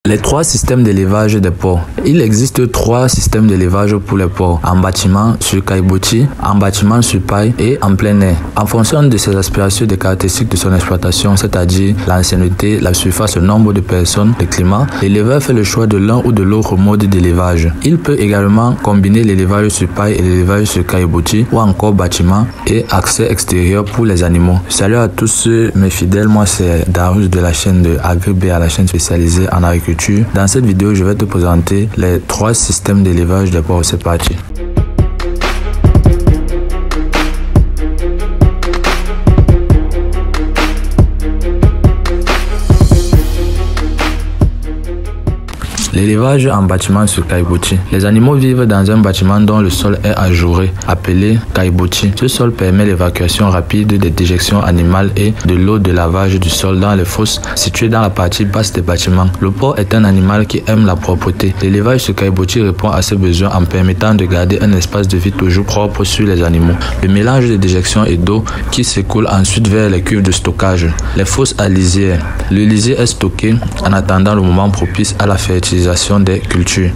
Les trois systèmes d'élevage des porcs. Il existe trois systèmes d'élevage pour les porcs, en bâtiment, sur caillebotis, en bâtiment sur paille et en plein air. En fonction de ses aspirations et des caractéristiques de son exploitation, c'est-à-dire l'ancienneté, la surface, le nombre de personnes, le climat, l'éleveur fait le choix de l'un ou de l'autre mode d'élevage. Il peut également combiner l'élevage sur paille et l'élevage sur caillebotis ou encore bâtiment et accès extérieur pour les animaux. Salut à tous mes fidèles, moi c'est Darius de la chaîne de AgriBA, la chaîne spécialisée en agriculture. Dans cette vidéo, je vais te présenter les trois systèmes d'élevage des porcs. C'est parti. L'élevage en bâtiment sur caillebotis. Les animaux vivent dans un bâtiment dont le sol est ajouré, appelé caillebotis. Ce sol permet l'évacuation rapide des déjections animales et de l'eau de lavage du sol dans les fosses situées dans la partie basse des bâtiments. Le porc est un animal qui aime la propreté. L'élevage sur caillebotis répond à ces besoins en permettant de garder un espace de vie toujours propre sur les animaux. Le mélange de déjections et d'eau qui s'écoule ensuite vers les cuves de stockage. Les fosses à lisière. Le lisier est stocké en attendant le moment propice à la fertilisation des cultures.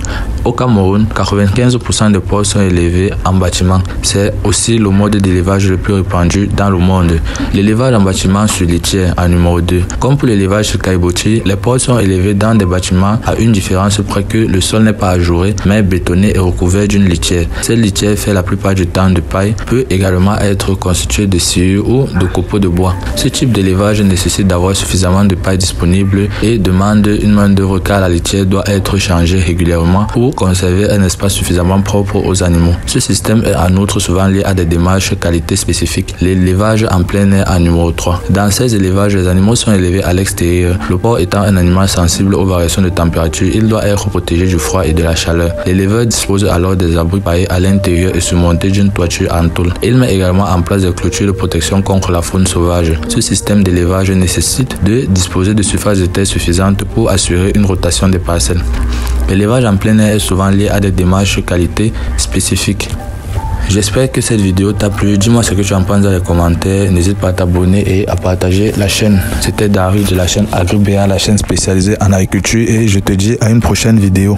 Au Cameroun, 95% des porcs sont élevés en bâtiment. C'est aussi le mode d'élevage le plus répandu dans le monde. L'élevage en bâtiment sur litière en numéro 2. Comme pour l'élevage sur caillebotis, les porcs sont élevés dans des bâtiments à une différence près que le sol n'est pas ajouré mais bétonné et recouvert d'une litière. Cette litière fait la plupart du temps de paille, peut également être constituée de sciure ou de copeaux de bois. Ce type d'élevage nécessite d'avoir suffisamment de paille disponible et demande une main d'œuvre car la litière doit être changée régulièrement pour conserver un espace suffisamment propre aux animaux. Ce système est en outre souvent lié à des démarches qualité spécifiques. L'élevage en plein air en numéro 3. Dans ces élevages, les animaux sont élevés à l'extérieur. Le porc étant un animal sensible aux variations de température, il doit être protégé du froid et de la chaleur. L'éleveur dispose alors des abris paillés à l'intérieur et surmontés d'une toiture en tôle. Il met également en place des clôtures de protection contre la faune sauvage. Ce système d'élevage nécessite de disposer de surfaces de terre suffisantes pour assurer une rotation des parcelles. L'élevage en plein air est souvent lié à des démarches qualité spécifiques. J'espère que cette vidéo t'a plu. Dis-moi ce que tu en penses dans les commentaires. N'hésite pas à t'abonner et à partager la chaîne. C'était Darius de la chaîne AgriBA, la chaîne spécialisée en agriculture, et je te dis à une prochaine vidéo.